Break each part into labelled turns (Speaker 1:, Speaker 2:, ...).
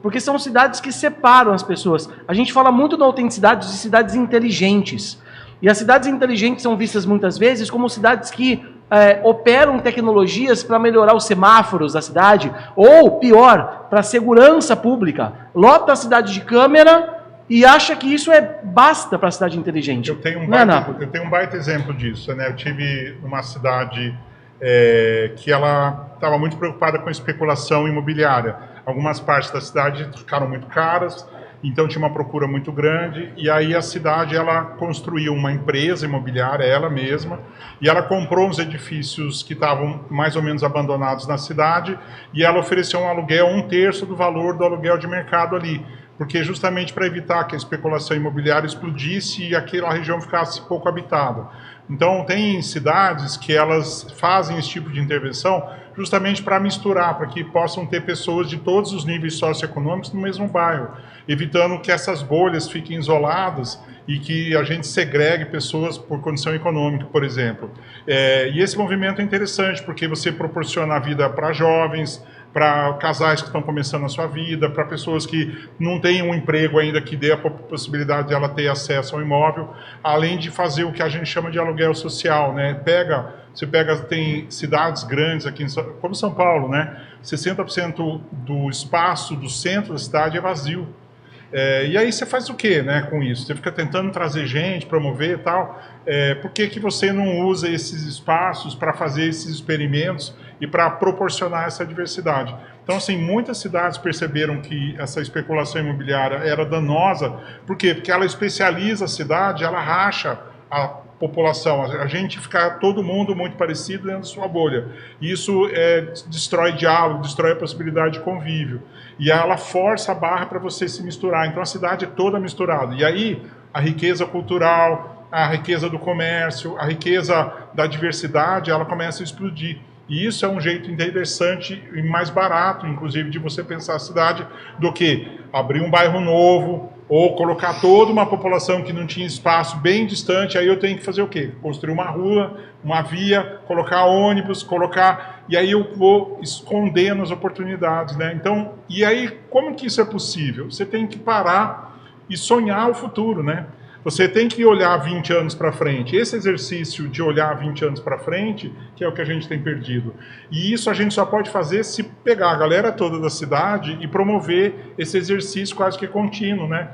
Speaker 1: Porque são cidades que separam as pessoas. A gente fala muito da autenticidade de cidades inteligentes. E as cidades inteligentes são vistas muitas vezes como cidades que operam tecnologias para melhorar os semáforos da cidade, ou, pior, para a segurança pública. Lota a cidade de câmera e acha que isso basta para a cidade inteligente.
Speaker 2: Eu tenho um baita exemplo disso, né? Eu tive uma cidade que ela estava muito preocupada com especulação imobiliária. Algumas partes da cidade ficaram muito caras, então tinha uma procura muito grande, e aí a cidade ela construiu uma empresa imobiliária, ela mesma, e ela comprou uns edifícios que estavam mais ou menos abandonados na cidade, e ela ofereceu um aluguel 1/3 do valor do aluguel de mercado ali, porque justamente para evitar que a especulação imobiliária explodisse e aquela região ficasse pouco habitada. Então tem cidades que elas fazem esse tipo de intervenção justamente para misturar, para que possam ter pessoas de todos os níveis socioeconômicos no mesmo bairro, evitando que essas bolhas fiquem isoladas e que a gente segregue pessoas por condição econômica, por exemplo. E esse movimento é interessante porque você proporciona a vida para jovens, para casais que estão começando a sua vida, para pessoas que não têm um emprego ainda que dê a possibilidade de ela ter acesso ao imóvel, além de fazer o que a gente chama de aluguel social, né? Tem cidades grandes aqui, como São Paulo, né? 60% do espaço do centro da cidade é vazio. E aí você faz o quê, né, com isso? Você fica tentando trazer gente, promover e tal. Por que você não usa esses espaços para fazer esses experimentos e para proporcionar essa diversidade? Então, assim, muitas cidades perceberam que essa especulação imobiliária era danosa. Por quê? Porque ela especializa a cidade, ela racha a população, a gente fica todo mundo muito parecido dentro da sua bolha. Isso destrói diálogo, destrói a possibilidade de convívio. E ela força a barra para você se misturar. Então a cidade é toda misturada. E aí a riqueza cultural, a riqueza do comércio, a riqueza da diversidade, ela começa a explodir. E isso é um jeito interessante e mais barato, inclusive, de você pensar a cidade do que abrir um bairro novo ou colocar toda uma população que não tinha espaço bem distante. Aí eu tenho que fazer o quê? Construir uma rua, uma via, colocar ônibus, e aí eu vou escondendo as oportunidades, né? Então, e aí como que isso é possível? Você tem que parar e sonhar o futuro, né? Você tem que olhar 20 anos para frente. Esse exercício de olhar 20 anos para frente, que é o que a gente tem perdido. E isso a gente só pode fazer se pegar a galera toda da cidade e promover esse exercício quase que contínuo, né?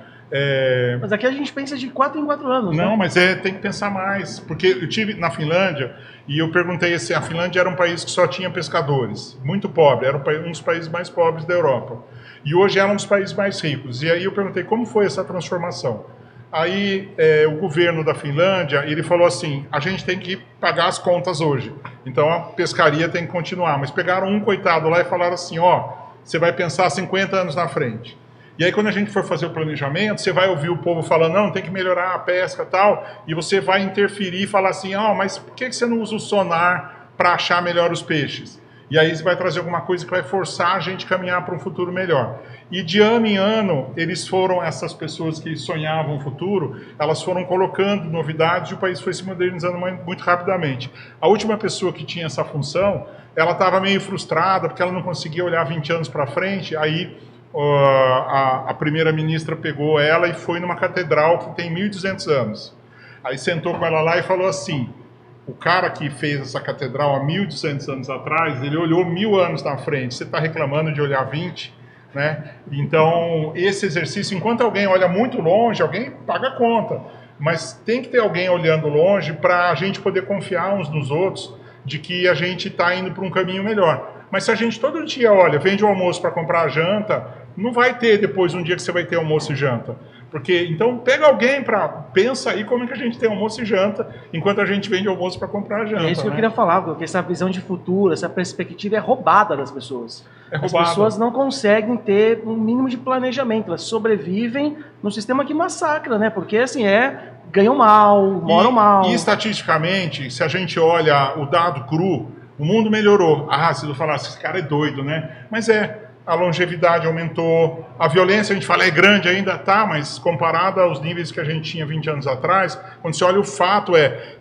Speaker 1: Mas aqui a gente pensa de 4 em 4 anos.
Speaker 2: Não,
Speaker 1: né?
Speaker 2: mas tem que pensar mais. Porque eu estive na Finlândia e eu perguntei se a Finlândia era um país que só tinha pescadores, muito pobre, era um dos países mais pobres da Europa. E hoje é um dos países mais ricos. E aí eu perguntei como foi essa transformação. Aí o governo da Finlândia, ele falou assim, a gente tem que pagar as contas hoje, então a pescaria tem que continuar. Mas pegaram um coitado lá e falaram assim, você vai pensar 50 anos na frente. E aí quando a gente for fazer o planejamento, você vai ouvir o povo falando, não, tem que melhorar a pesca e tal, e você vai interferir e falar assim, mas por que você não usa o sonar para achar melhor os peixes? E aí você vai trazer alguma coisa que vai forçar a gente a caminhar para um futuro melhor. E de ano em ano, essas pessoas que sonhavam o futuro, elas foram colocando novidades e o país foi se modernizando muito rapidamente. A última pessoa que tinha essa função, ela estava meio frustrada porque ela não conseguia olhar 20 anos para frente, aí a primeira-ministra pegou ela e foi numa catedral que tem 1.200 anos. Aí sentou com ela lá e falou assim, o cara que fez essa catedral há 1.200 anos atrás, ele olhou 1000 anos na frente, você está reclamando de olhar 20, né? Então, esse exercício, enquanto alguém olha muito longe, alguém paga a conta, mas tem que ter alguém olhando longe para a gente poder confiar uns nos outros de que a gente está indo para um caminho melhor. Mas se a gente todo dia olha, vende o almoço para comprar a janta, não vai ter depois um dia que você vai ter almoço e janta. Então pega alguém pensa aí como é que a gente tem almoço e janta, enquanto a gente vende almoço para comprar a janta.
Speaker 1: É isso que eu queria falar, porque essa visão de futuro, essa perspectiva é roubada das pessoas. As pessoas não conseguem ter um mínimo de planejamento, elas sobrevivem num sistema que massacra, né? Porque assim, ganham mal, moram mal.
Speaker 2: E estatisticamente, se a gente olha o dado cru, o mundo melhorou. Se eu falar, esse cara é doido, né? Mas a longevidade aumentou, a violência, a gente fala, é grande ainda, mas comparada aos níveis que a gente tinha 20 anos atrás, quando você olha o fato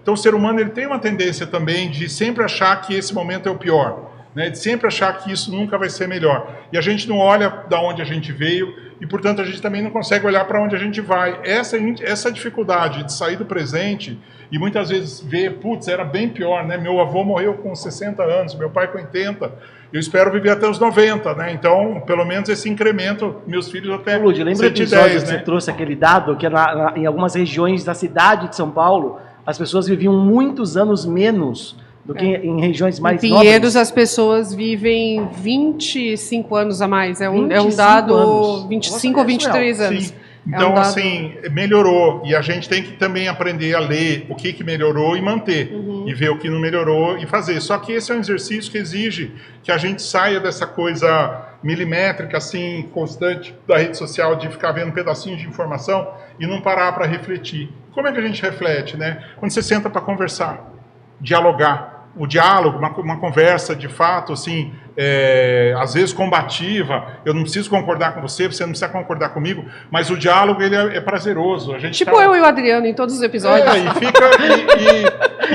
Speaker 2: então o ser humano ele tem uma tendência também de sempre achar que esse momento é o pior. né? De sempre achar que isso nunca vai ser melhor. E a gente não olha da onde a gente veio e, portanto, a gente também não consegue olhar para onde a gente vai. Essa dificuldade de sair do presente e muitas vezes ver, putz, era bem pior, né? Meu avô morreu com 60 anos, meu pai com 80, eu espero viver até os 90, né? Então, pelo menos esse incremento, meus filhos até
Speaker 1: Lúcio, lembra o
Speaker 2: 110,
Speaker 1: episódio que
Speaker 2: né?
Speaker 1: você trouxe aquele dado, que em algumas regiões da cidade de São Paulo, as pessoas viviam muitos anos menos do que em regiões mais
Speaker 3: Em Pinheiros, as pessoas vivem 25 anos a mais. É um
Speaker 1: 25
Speaker 3: dado
Speaker 1: anos.
Speaker 3: 25 ou 23 anos.
Speaker 2: Sim. Então, assim, melhorou. E a gente tem que também aprender a ler o que melhorou e manter. E ver o que não melhorou e fazer. Só que esse é um exercício que exige que a gente saia dessa coisa milimétrica, assim, constante da rede social, de ficar vendo pedacinhos de informação e não parar para refletir. Como é que a gente reflete, né? Quando você senta para conversar, dialogar. O diálogo, uma conversa de fato, assim, às vezes combativa, eu não preciso concordar com você, você não precisa concordar comigo, mas o diálogo, ele é prazeroso. A gente
Speaker 3: tipo eu e o Adriano em todos os episódios.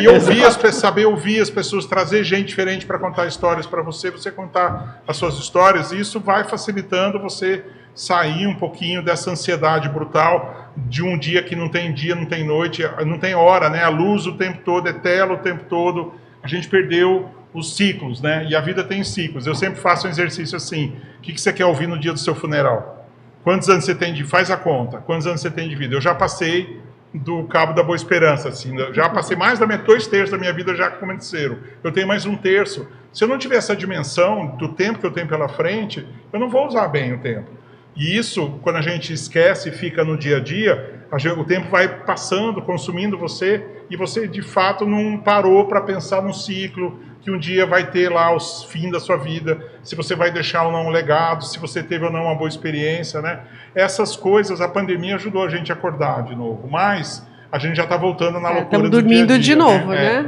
Speaker 2: E ouvir saber ouvir as pessoas, trazer gente diferente para contar histórias para você contar as suas histórias, e isso vai facilitando você sair um pouquinho dessa ansiedade brutal de um dia que não tem dia, não tem noite, não tem hora, né? A luz o tempo todo, é tela o tempo todo. A gente perdeu os ciclos, né? E a vida tem ciclos. Eu sempre faço um exercício assim: o que você quer ouvir no dia do seu funeral? Quantos anos você tem de... Faz a conta. Quantos anos você tem de vida? Eu já passei do Cabo da Boa Esperança, assim. Já passei mais da metade, 2/3 da minha vida já como terceiro. Eu tenho mais 1/3. Se eu não tiver essa dimensão do tempo que eu tenho pela frente, eu não vou usar bem o tempo. E isso, quando a gente esquece e fica no dia a dia, o tempo vai passando, consumindo você, e você, de fato, não parou para pensar no ciclo, que um dia vai ter lá o fim da sua vida, se você vai deixar ou não um legado, se você teve ou não uma boa experiência, né? Essas coisas, a pandemia ajudou a gente a acordar de novo, mas a gente já está voltando na loucura do dia a dia,
Speaker 3: dormindo de novo, né?